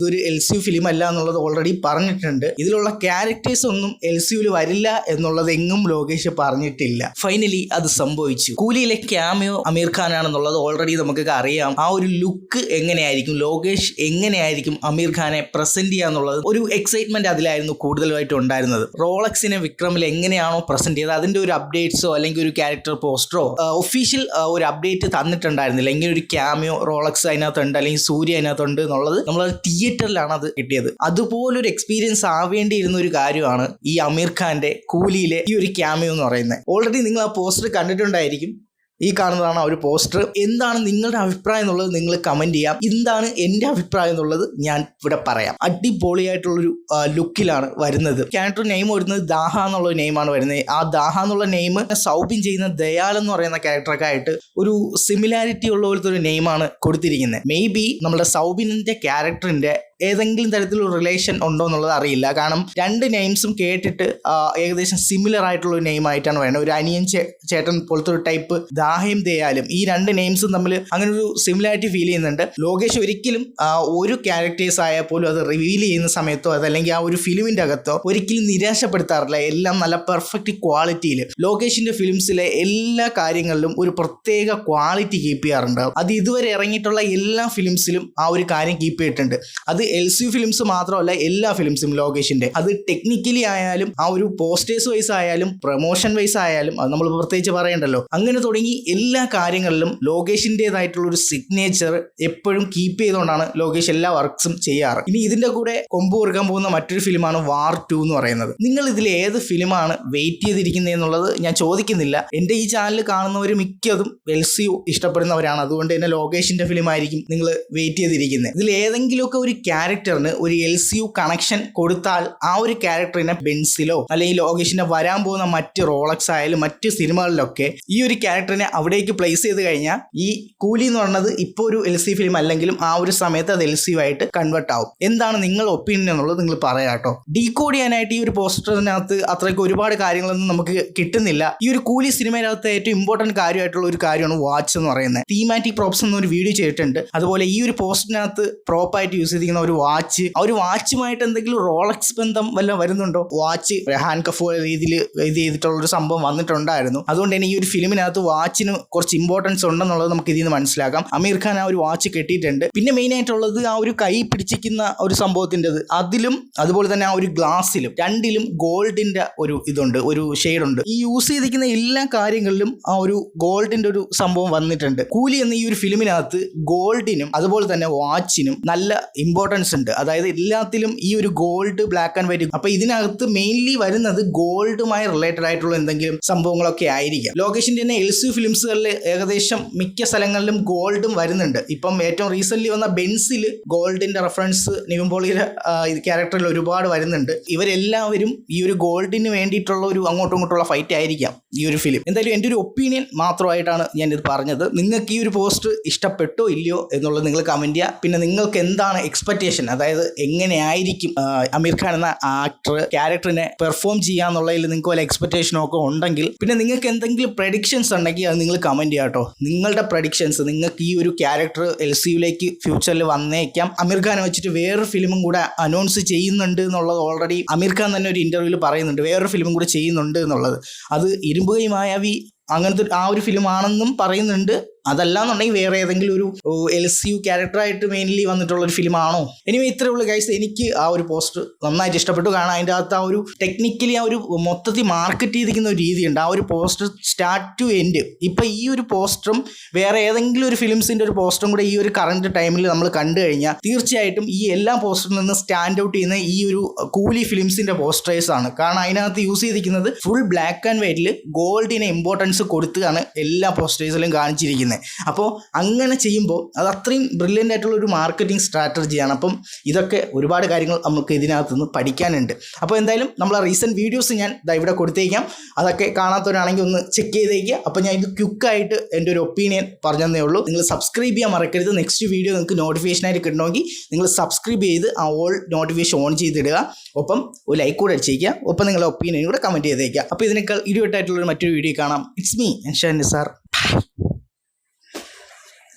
ഇതൊരു LCU film അല്ല എന്നുള്ളത് ഓൾറെഡി പറഞ്ഞിട്ടുണ്ട്. ഇതിലുള്ള ക്യാരക്ടേഴ്സ് ഒന്നും LCUവിൽ വരില്ല എന്നുള്ളത് എങ്ങും ലോകേഷ് പറഞ്ഞിട്ടില്ല. ഫൈനലി അത് സംഭവിച്ചു. കൂലിയിലെ ക്യാമിയോ അമീർ ഖാൻ ആണെന്നുള്ളത് ഓൾറെഡി നമുക്കൊക്കെ അറിയാം. ആ ഒരു ലുക്ക് എങ്ങനെയായിരിക്കും, ലോകേഷ് എങ്ങനെയായിരിക്കും അമീർ ഖാനെ പ്രസന്റ് ചെയ്യാന്നുള്ളത് ഒരു എക്സൈറ്റ്മെന്റ് അതിലായിരുന്നു കൂടുതലായിട്ട് ഉണ്ടായിരുന്നത്. റോളക്സിനെ വിക്രമിൽ എങ്ങനെയാണോ പ്രസന്റ് ചെയ്തത് അതിന്റെ ഒരു അപ്ഡേറ്റ്സോ അല്ലെങ്കിൽ ഒരു ക്യാരക്ടർ പോസ്റ്ററോ ഒഫീഷ്യൽ ഒരു അപ്ഡേറ്റ് തന്നിട്ടുണ്ടായിരുന്നില്ല. എങ്ങനെ ഒരു ക്യാമിയോ റോളക്സ് അതിനകത്തുണ്ട് അല്ലെങ്കിൽ സൂര്യ അതിനകത്തുണ്ട് എന്നുള്ളത് നമ്മൾ തിയേറ്ററിലാണ് അത് കിട്ടിയത്. അതുപോലൊരു എക്സ്പീരിയൻസ് ആവേണ്ടിയിരുന്ന ഒരു കാര്യമാണ് ഈ അമീർ ഖാന്റെ കൂലിയിലെ ഈ ഒരു ക്യാമിയോ എന്ന് പറയുന്നത്. ഓൾറെഡി നിങ്ങൾ ആ പോസ്റ്റർ കണ്ടിട്ടുണ്ടായിരിക്കും. ഈ കാണുന്നതാണ് ആ ഒരു പോസ്റ്റർ. എന്താണ് നിങ്ങളുടെ അഭിപ്രായം എന്നുള്ളത് നിങ്ങൾ കമന്റ് ചെയ്യാം. എന്താണ് എൻ്റെ അഭിപ്രായം എന്നുള്ളത് ഞാൻ ഇവിടെ പറയാം. അടിപൊളിയായിട്ടുള്ളൊരു ലുക്കിലാണ് വരുന്നത്. ക്യാരക്ടർ നെയിം വരുന്നത് ദാഹ എന്നുള്ള നെയിമാണ് വരുന്നത്. ആ ദാഹ എന്നുള്ള നെയിം സൗബിൻ ചെയ്യുന്ന ദയാൽ എന്ന് പറയുന്ന ക്യാരക്ടറൊക്കെ ആയിട്ട് ഒരു സിമിലാരിറ്റി ഉള്ള പോലത്തെ ഒരു നെയിമാണ് കൊടുത്തിരിക്കുന്നത്. മേ ബി നമ്മുടെ സൗബിനിന്റെ ക്യാരക്ടറിന്റെ ഏതെങ്കിലും തരത്തിലുള്ള റിലേഷൻ ഉണ്ടോ എന്നുള്ളത് അറിയില്ല. കാരണം രണ്ട് നെയിംസും കേട്ടിട്ട് ഏകദേശം സിമിലർ ആയിട്ടുള്ള ഒരു നെയിം ആയിട്ടാണ് പറയുന്നത്. ഒരു അനിയൻ ചേട്ടൻ പോലത്തെ ഒരു ടൈപ്പ് ദാഹയും ദയാലും, ഈ രണ്ട് നെയിംസും തമ്മിൽ അങ്ങനെ ഒരു സിമിലാരിറ്റി ഫീൽ ചെയ്യുന്നുണ്ട്. ലോകേഷ് ഒരിക്കലും ഒരു ക്യാരക്ടേഴ്സ് ആയാൽ പോലും അത് റിവീൽ ചെയ്യുന്ന സമയത്തോ അതല്ലെങ്കിൽ ആ ഒരു ഫിലിമിന്റെ അകത്തോ ഒരിക്കലും നിരാശപ്പെടുത്താറില്ല. എല്ലാം നല്ല പെർഫെക്റ്റ് ക്വാളിറ്റിയിൽ ലോകേഷിന്റെ ഫിലിംസിലെ എല്ലാ കാര്യങ്ങളിലും ഒരു പ്രത്യേക ക്വാളിറ്റി കീപ്പ് ചെയ്യാറുണ്ട്. അത് ഇതുവരെ ഇറങ്ങിയിട്ടുള്ള എല്ലാ ഫിലിംസിലും ആ ഒരു കാര്യം കീപ്പ് ചെയ്തിട്ടുണ്ട്. അത് LCU ഫിലിംസ് മാത്രമല്ല, എല്ലാ ഫിലിംസും ലോകേഷിന്റെ, അത് ടെക്നിക്കലി ആയാലും ആ ഒരു പോസ്റ്റേഴ്സ് വൈസ് ആയാലും പ്രൊമോഷൻ വൈസ് ആയാലും അത് നമ്മൾ പ്രത്യേകിച്ച് പറയണ്ടല്ലോ. അങ്ങനെ തുടങ്ങി എല്ലാ കാര്യങ്ങളിലും ലോകേഷിൻ്റെതായിട്ടുള്ള ഒരു സിഗ്നേച്ചർ എപ്പോഴും കീപ്പ് ചെയ്തുകൊണ്ടാണ് ലോകേഷ് എല്ലാ വർക്ക്സും ചെയ്യാറ്. ഇനി ഇതിന്റെ കൂടെ കൊമ്പ് കൊടുക്കാൻ പോകുന്ന മറ്റൊരു ഫിലിമാണ് വാർ 2 എന്ന് പറയുന്നത്. നിങ്ങൾ ഇതിൽ ഏത് ഫിലിമാണ് വെയിറ്റ് ചെയ്തിരിക്കുന്നത് എന്നുള്ളത് ഞാൻ ചോദിക്കുന്നില്ല. എൻ്റെ ഈ ചാനൽ കാണുന്നവർ മിക്കതും LCU ഇഷ്ടപ്പെടുന്നവരാണ്. അതുകൊണ്ട് തന്നെ ലോകേഷിന്റെ ഫിലിം ആയിരിക്കും നിങ്ങൾ വെയിറ്റ് ചെയ്തിരിക്കുന്നത്. ഇതിൽ ഏതെങ്കിലുമൊക്കെ ഒരു ക്യാരക്ടറിന് ഒരു LCU കണക്ഷൻ കൊടുത്താൽ ആ ഒരു ക്യാരക്ടറിനെ ബെൻസിലോ അല്ലെങ്കിൽ ലോകേഷിന്റെ വരാൻ പോകുന്ന മറ്റ് റോളക്സ് ആയാലും മറ്റ് സിനിമകളിലൊക്കെ ഈ ഒരു ക്യാരക്ടറിനെ അവിടേക്ക് പ്ലേസ് ചെയ്ത് കഴിഞ്ഞാൽ ഈ കൂലി എന്ന് പറയുന്നത് ഇപ്പോൾ ഒരു LCU ഫിലിം അല്ലെങ്കിലും ആ ഒരു സമയത്ത് അത് LCU ആയിട്ട് കൺവേർട്ട് ആവും. എന്താണ് നിങ്ങളുടെ ഒപ്പീനിയൻ എന്നുള്ളത് നിങ്ങൾ പറയാട്ടോ. ഡീകോഡ് ചെയ്യാനായിട്ട് ഈ ഒരു പോസ്റ്ററിനകത്ത് അത്രയ്ക്ക് ഒരുപാട് കാര്യങ്ങളൊന്നും നമുക്ക് കിട്ടുന്നില്ല. ഈ ഒരു കൂലി സിനിമയിനകത്ത് ഏറ്റവും ഇമ്പോർട്ടന്റ് കാര്യമായിട്ടുള്ള ഒരു കാര്യമാണ് വാച്ച് എന്ന് പറയുന്നത്. തീമാറ്റിക് പ്രോപ്സ് എന്നൊരു വീഡിയോ ചെയ്തിട്ടുണ്ട്. അതുപോലെ ഈ ഒരു പോസ്റ്ററിനകത്ത് പ്രോപ്പായിട്ട് യൂസ് ചെയ്തിരിക്കുന്ന ഒരു വാച്ച്, ആ ഒരു വാച്ചുമായിട്ട് എന്തെങ്കിലും റോളക്സ് ബന്ധം വല്ല വരുന്നുണ്ടോ? വാച്ച് ഹാൻഡ് കഫ് രീതിയിൽ ഇത് ചെയ്തിട്ടുള്ള ഒരു സംഭവം വന്നിട്ടുണ്ടായിരുന്നു. അതുകൊണ്ട് തന്നെ ഈ ഒരു ഫിലിമിനകത്ത് വാച്ചിന് കുറച്ച് ഇമ്പോർട്ടൻസ് ഉണ്ടെന്നുള്ളത് നമുക്ക് ഇതിൽ നിന്ന് മനസ്സിലാക്കാം. അമീർ ഖാൻ ആ ഒരു വാച്ച് കെട്ടിയിട്ടുണ്ട്. പിന്നെ മെയിൻ ആയിട്ടുള്ളത് ആ ഒരു കൈ പിടിച്ചിരിക്കുന്ന ഒരു സംഭവത്തിൻ്റെത്, അതിലും അതുപോലെ തന്നെ ആ ഒരു ഗ്ലാസ്സിലും രണ്ടിലും ഗോൾഡിന്റെ ഒരു ഇതുണ്ട്, ഒരു ഷെയ്ഡ് ഉണ്ട്. ഈ യൂസ് ചെയ്തിരിക്കുന്ന എല്ലാ കാര്യങ്ങളിലും ആ ഒരു ഗോൾഡിന്റെ ഒരു സംഭവം വന്നിട്ടുണ്ട്. കൂലി എന്ന ഈ ഒരു ഫിലിമിനകത്ത് ഗോൾഡിനും അതുപോലെ തന്നെ വാച്ചിനും നല്ല ഇമ്പോർട്ടൻസ് ഉണ്ട്. അതായത് എല്ലാത്തിലും ഈ ഒരു ഗോൾഡ്, ബ്ലാക്ക് ആൻഡ് വൈറ്റ്. അപ്പൊ ഇതിനകത്ത് മെയിൻലി വരുന്നത് ഗോൾഡുമായി റിലേറ്റഡ് ആയിട്ടുള്ള എന്തെങ്കിലും സംഭവങ്ങളൊക്കെ ആയിരിക്കാം. ലോകേഷിന്റെ തന്നെ LCU ഫിലിംസുകളിൽ ഏകദേശം മിക്ക സ്ഥലങ്ങളിലും ഗോൾഡും വരുന്നുണ്ട്. ഇപ്പം ഏറ്റവും റീസെന്റ് വന്ന ബെൻസിൽ ഗോൾഡിന്റെ റെഫറൻസ് നിവിൻ പോളിയുടെ ക്യാരക്ടറിൽ ഒരുപാട് വരുന്നുണ്ട്. ഇവരെല്ലാവരും ഈ ഒരു ഗോൾഡിന് വേണ്ടിയിട്ടുള്ള ഒരു അങ്ങോട്ടും ഇങ്ങോട്ടുള്ള ഫൈറ്റ് ആയിരിക്കാം ഈ ഒരു ഫിലിം. എന്തായാലും എൻ്റെ ഒരു ഒപ്പീനിയൻ മാത്രമായിട്ടാണ് ഞാൻ ഇത് പറഞ്ഞത്. നിങ്ങൾക്ക് ഈ ഒരു പോസ്റ്റർ ഇഷ്ടപ്പെട്ടോ ഇല്ലയോ എന്നുള്ളത് നിങ്ങൾ കമന്റ് ചെയ്യുക. പിന്നെ നിങ്ങൾക്ക് എന്താണ് എക്സ്പെക്ടേഷൻ, അതായത് എങ്ങനെയായിരിക്കും അമീർ ഖാൻ എന്ന ക്യാരക്ടറിനെ പെർഫോം ചെയ്യാന്നുള്ളതിൽ നിങ്ങൾക്ക് വല്ല എക്സ്പെക്ടേഷനോ ഒക്കെ ഉണ്ടെങ്കിൽ, പിന്നെ നിങ്ങൾക്ക് എന്തെങ്കിലും പ്രഡിക്ഷൻസ് ഉണ്ടെങ്കിൽ അത് നിങ്ങൾ കമന്റ് ചെയ്യാം കേട്ടോ. നിങ്ങളുടെ പ്രഡിക്ഷൻസ്, നിങ്ങൾക്ക് ഈ ഒരു ക്യാരക്ടർ LCUലേക്ക് ഫ്യൂച്ചറിൽ വന്നേക്കാം, അമീർ ഖാനെ വെച്ചിട്ട് വേറൊരു ഫിലിമും കൂടെ അനൗൺസ് ചെയ്യുന്നുണ്ട് എന്നുള്ളത് ഓൾറെഡി അമീർ ഖാൻ തന്നെ ഒരു ഇന്റർവ്യൂവിൽ പറയുന്നുണ്ട്. വേറൊരു ഫിലിമും കൂടെ ചെയ്യുന്നുണ്ട് എന്നുള്ളത്. അത് ഇരുമ്പുകൈ മായാവി അങ്ങനത്തെ ആ ഒരു ഫിലിം ആണെന്നും പറയുന്നുണ്ട്. അതല്ലാന്നുണ്ടെങ്കിൽ വേറെ ഏതെങ്കിലും ഒരു LCU ക്യാരക്ടറായിട്ട് മെയിൻലി വന്നിട്ടുള്ള ഒരു ഫിലിമാണോ? എനിവേ ഇത്രയേ ഉള്ളൂ ഗൈസ്. എനിക്ക് ആ ഒരു പോസ്റ്റർ നന്നായിട്ട് ഇഷ്ടപ്പെട്ടു. കാരണം അതിൻ്റെ അകത്ത് ആ ഒരു ടെക്നിക്കലി ആ ഒരു മൊത്തത്തിൽ മാർക്കറ്റ് ചെയ്തിരിക്കുന്ന ഒരു രീതിയുണ്ട്. ആ ഒരു പോസ്റ്റർ സ്റ്റാർട്ട് ടു എൻഡ്. ഇപ്പം ഈ ഒരു പോസ്റ്ററും വേറെ ഏതെങ്കിലും ഒരു ഫിലിംസിൻ്റെ ഒരു പോസ്റ്ററും കൂടെ ഈ ഒരു കറണ്ട് ടൈമിൽ നമ്മൾ കണ്ടു കഴിഞ്ഞാൽ തീർച്ചയായിട്ടും ഈ എല്ലാ പോസ്റ്ററിൽ നിന്ന് സ്റ്റാൻഡ് ഔട്ട് ചെയ്യുന്ന ഈ ഒരു കൂലി ഫിലിംസിൻ്റെ പോസ്റ്റേഴ്സ് ആണ്. കാരണം അതിനകത്ത് യൂസ് ചെയ്തിരിക്കുന്നത് ഫുൾ ബ്ലാക്ക് ആൻഡ് വൈറ്റിൽ ഗോൾഡിനെ ഇമ്പോർട്ടൻസ് കൊടുത്തുകയാണ് എല്ലാ പോസ്റ്റേഴ്സിലും കാണിച്ചിരിക്കുന്നത്. അപ്പോൾ അങ്ങനെ ചെയ്യുമ്പോൾ അത് അത്രയും ബ്രില്യൻ്റ് ആയിട്ടുള്ള ഒരു മാർക്കറ്റിംഗ് സ്ട്രാറ്റജിയാണ്. അപ്പം ഇതൊക്കെ ഒരുപാട് കാര്യങ്ങൾ നമുക്ക് ഇതിനകത്ത് നിന്ന് പഠിക്കാനുണ്ട്. അപ്പോൾ എന്തായാലും നമ്മൾ ആ റീസെൻറ്റ് വീഡിയോസ് ഞാൻ ഇവിടെ കൊടുത്തേക്കാം. അതൊക്കെ കാണാത്തവരാണെങ്കിൽ ഒന്ന് ചെക്ക് ചെയ്തേക്കുക. അപ്പോൾ ഞാൻ ഇത് ക്വിക്കായിട്ട് എൻ്റെ ഒരു ഒപ്പീനിയൻ പറഞ്ഞതേ ഉള്ളൂ. നിങ്ങൾ സബ്സ്ക്രൈബ് ചെയ്യാൻ മറക്കരുത്. നെക്സ്റ്റ് വീഡിയോ നിങ്ങൾക്ക് നോട്ടിഫിക്കേഷനായിട്ട് കിട്ടണമെങ്കിൽ നിങ്ങൾ സബ്സ്ക്രൈബ് ചെയ്ത് ആ ഓൾ നോട്ടിഫിക്കേഷൻ ഓൺ ചെയ്തിടുക. ഒപ്പം ഒരു ലൈക്ക് കൂടെ അടിച്ചേക്കുക. ഒപ്പം നിങ്ങളുടെ ഒപ്പീനിയൻ കൂടെ കമൻറ്റ് ചെയ്തേക്കുക. അപ്പോൾ ഇതിനേക്കാൾ ഇടിവെട്ടായിട്ടുള്ള മറ്റൊരു വീഡിയോ കാണാം. It's me Shan Nisar.